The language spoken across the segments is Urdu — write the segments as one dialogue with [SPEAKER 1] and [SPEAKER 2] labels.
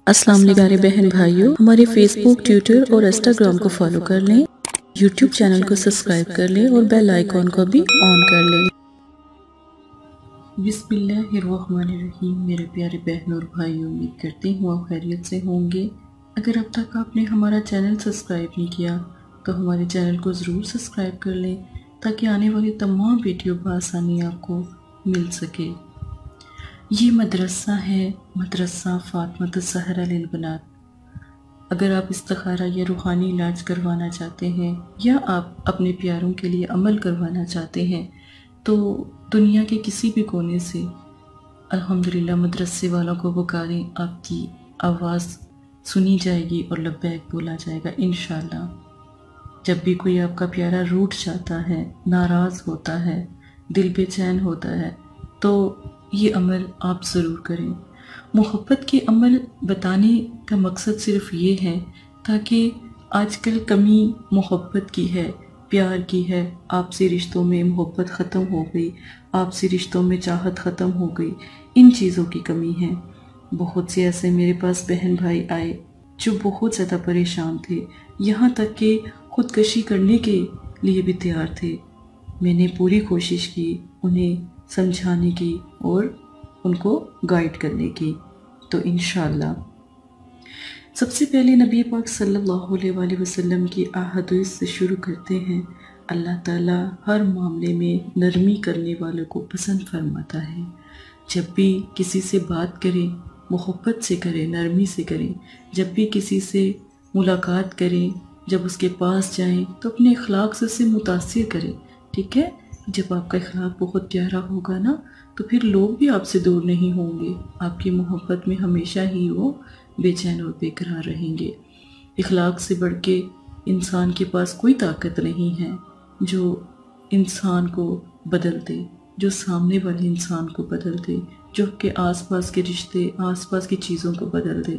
[SPEAKER 1] السلام علیکم پیارے بہن بھائیوں، ہمارے فیس بک، ٹویٹر اور انسٹاگرام کو فالو کر لیں، یوٹیوب چینل کو سبسکرائب کر لیں اور بیل آئیکن کو بھی آن کر لیں۔ بسم اللہ الرحمن الرحیم۔ میرے پیارے بہنوں اور بھائیوں، امید کرتی ہوں آپ خیریت سے ہوں گے۔ اگر اب تک آپ نے ہمارا چینل سبسکرائب نہیں کیا تو ہمارے چینل کو ضرور سبسکرائب کر لیں تاکہ آنے والی تمام ویڈیو بآسانی آپ کو مل سکے۔ یہ مدرسہ ہے، مدرسہ فاطمہ الزہرا للبنات۔ اگر آپ استخارہ یا روحانی علاج کروانا چاہتے ہیں یا آپ اپنے پیاروں کے لیے عمل کروانا چاہتے ہیں تو دنیا کے کسی بھی کونے سے الحمدللہ مدرسے والوں کو پکاریں، آپ کی آواز سنی جائے گی اور لبیک بولا جائے گا انشاءاللہ۔ جب بھی کوئی آپ کا پیارا روٹھ جاتا ہے، ناراض ہوتا ہے، دل بے چین ہوتا ہے تو یہ عمل آپ ضرور کریں۔ محبت کے عمل بتانے کا مقصد صرف یہ ہے تاکہ آج کل کمی محبت کی ہے، پیار کی ہے، آپسی رشتوں میں محبت ختم ہو گئی، آپسی رشتوں میں چاہت ختم ہو گئی، ان چیزوں کی کمی ہے۔ بہت سے ایسے میرے پاس بہن بھائی آئے جو بہت زیادہ پریشان تھے، یہاں تک کہ خودکشی کرنے کے لیے بھی تیار تھے۔ میں نے پوری کوشش کی انہیں سمجھانے کی اور ان کو گائیڈ کرنے کی، تو انشاءاللہ سب سے پہلے نبی پاک صلی اللہ علیہ وآلہ وسلم کی احادیث سے شروع کرتے ہیں۔ اللہ تعالیٰ ہر معاملے میں نرمی کرنے والوں کو پسند فرماتا ہے۔ جب بھی کسی سے بات کریں محبت سے کریں، نرمی سے کریں۔ جب بھی کسی سے ملاقات کریں، جب اس کے پاس جائیں تو اپنے اخلاق سے اسے متاثر کریں، ٹھیک ہے؟ جب آپ کا اخلاق بہت پیارا ہوگا نا تو پھر لوگ بھی آپ سے دور نہیں ہوں گے، آپ کی محبت میں ہمیشہ ہی وہ بے چین اور بے قرار رہیں گے۔ اخلاق سے بڑھ کے انسان کے پاس کوئی طاقت نہیں ہے جو انسان کو بدل دے، جو سامنے والے انسان کو بدل دے، جو کہ آس پاس کے رشتے، آس پاس کی چیزوں کو بدل دے۔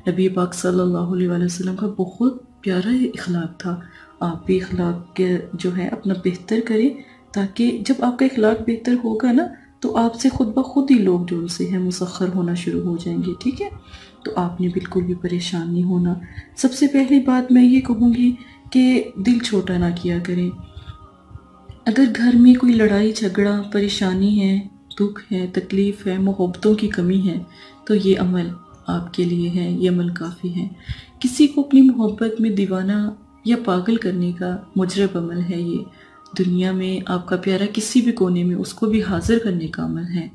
[SPEAKER 1] نبی پاک صلی اللہ علیہ وآلہ وسلم کا بہت پیارا اخلاق تھا۔ آپ بھی اخلاق کے جو ہے اپنا بہتر کریں تاکہ جب آپ کا اخلاق بہتر ہوگا نا تو آپ سے خود بخود ہی لوگ جو ان سے ہیں مسخر ہونا شروع ہو جائیں گے، ٹھیک ہے؟ تو آپ نے بالکل بھی پریشان نہیں ہونا۔ سب سے پہلی بات میں یہ کہوں گی کہ دل چھوٹا نہ کیا کریں۔ اگر گھر میں کوئی لڑائی جھگڑا، پریشانی ہے، دکھ ہے، تکلیف ہے، محبتوں کی کمی ہے تو یہ عمل آپ کے لیے ہے، یہ عمل کافی ہے۔ کسی کو اپنی محبت میں دیوانہ یا پاگل کرنے کا مجرب عمل ہے یہ۔ دنیا میں آپ کا پیارا کسی بھی کونے میں اس کو بھی حاضر کرنے کا عمل ہے،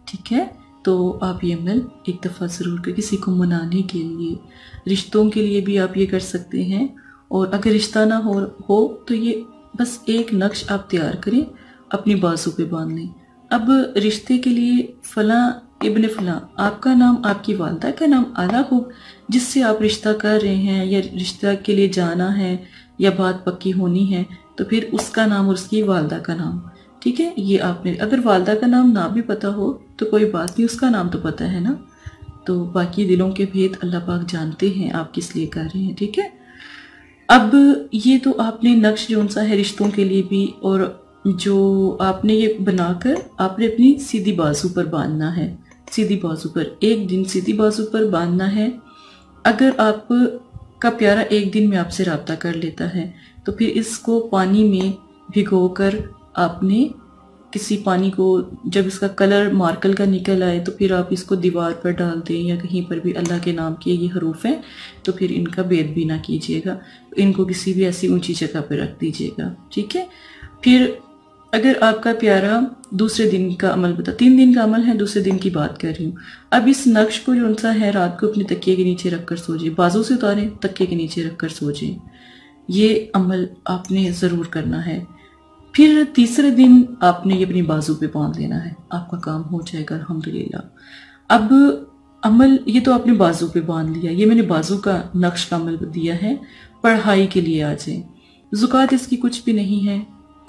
[SPEAKER 1] ٹھیک ہے؟ تو آپ یہ عمل ایک دفعہ ضرور کریں، کسی کو منانے کے لیے، رشتوں کے لیے بھی آپ یہ کر سکتے ہیں۔ اور اگر رشتہ نہ ہو تو یہ بس ایک نقش آپ تیار کریں، اپنی بازو پہ باندھ لیں۔ اب رشتے کے لیے فلاں ابن فلاں، آپ کا نام، آپ کی والدہ کا نام الگ ہو، جس سے آپ رشتہ کر رہے ہیں یا رشتہ کے لیے جانا ہے یا بات پکی ہونی ہے تو پھر اس کا نام اور اس کی والدہ کا نام، ٹھیک ہے؟ یہ آپ نے اگر والدہ کا نام نہ بھی پتہ ہو تو کوئی بات نہیں، اس کا نام تو پتہ ہے نا۔ تو باقی دلوں کے بھید اللہ پاک جانتے ہیں آپ کس لیے کر رہے ہیں، ٹھیک ہے؟ اب یہ تو آپ نے نقش جو سا ہے رشتوں کے لیے بھی، اور جو آپ نے یہ بنا کر آپ نے اپنی سیدھی بازو پر باندھنا ہے، سیدھی بازو پر ایک دن سیدھی بازو پر باندھنا ہے۔ اگر آپ کا پیارا ایک دن میں آپ سے رابطہ کر لیتا ہے تو پھر اس کو پانی میں بھگو کر آپ نے کسی پانی کو، جب اس کا کلر مارکل کا نکل آئے تو پھر آپ اس کو دیوار پر ڈال دیں یا کہیں پر بھی، اللہ کے نام کے یہ حروف ہیں تو پھر ان کا بید بھی نہ کیجیے گا، ان کو کسی بھی ایسی اونچی جگہ پہ رکھ دیجیے گا، ٹھیک ہے؟ پھر اگر آپ کا پیارا دوسرے دن کا عمل 3 دن کا عمل ہے، دوسرے دن کی بات کر رہی ہوں۔ اب اس نقش کو جو سا ہے رات کو اپنے تکیے کے نیچے رکھ کر سو جائیں، بازو سے اتاریں، تکیے کے نیچے رکھ کر سو جائیں۔ یہ عمل آپ نے ضرور کرنا ہے۔ پھر تیسرے دن آپ نے یہ اپنی بازو پہ باندھ لینا ہے، آپ کا کام ہو جائے گا الحمدللہ۔ اب عمل یہ تو آپ نے بازو پہ باندھ لیا، یہ میں نے بازو کا نقش کا عمل دیا ہے۔ پڑھائی کے لیے آ جائیں۔ زکوٰۃ اس کی کچھ بھی نہیں ہے،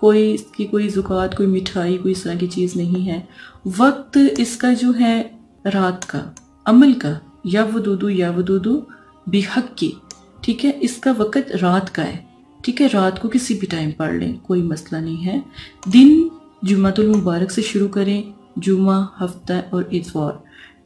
[SPEAKER 1] اس کی کوئی زکوٰۃ، کوئی مٹھائی، کوئی اس طرح کی چیز نہیں ہے۔ وقت اس کا جو ہے رات کا عمل کا، یا ودودو بحق کی، ٹھیک ہے؟ اس کا وقت رات کا ہے، ٹھیک ہے؟ رات کو کسی بھی ٹائم پڑھ لیں، کوئی مسئلہ نہیں ہے۔ دن جمعۃ المبارک سے شروع کریں، جمعہ، ہفتہ اور اتوار،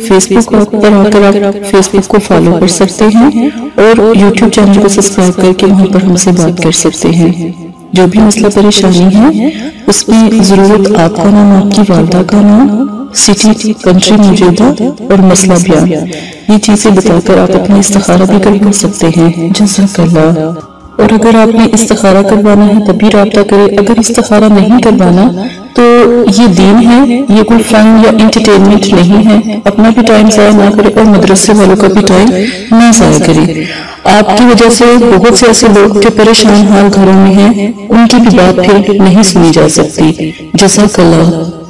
[SPEAKER 1] فیس بک پر آ کر آپ فیس بک کو فالو کر سکتے ہیں اور یوٹیوب چینل کو سبسکرائب کر کے وہاں پر ہم سے بات کر سکتے ہیں۔ جو بھی مسئلہ پریشانی ہے اس میں ضرورت آپ کا نام، آپ کی والدہ کا نام، سٹی، کنٹری موجودہ اور مسئلہ بیان، یہ چیزیں بتا کر آپ اپنا استخارہ بھی کروا سکتے ہیں۔ جزاک اللہ۔ اور اگر آپ نے استخارہ کروانا ہے تب بھی رابطہ کریں، اگر استخارہ نہیں کروانا تو یہ دین ہے، یہ کوئی فن یا انٹرٹینمنٹ نہیں ہے، اپنا بھی ٹائم ضائع نہ کرے اور مدرسے والوں کا بھی ٹائم نہ ضائع کرے۔ آپ کی وجہ سے بہت سے ایسے لوگ جو پریشان حال گھروں میں ہیں ان کی بھی بات پھر نہیں سنی جا سکتی۔ جزاک اللہ۔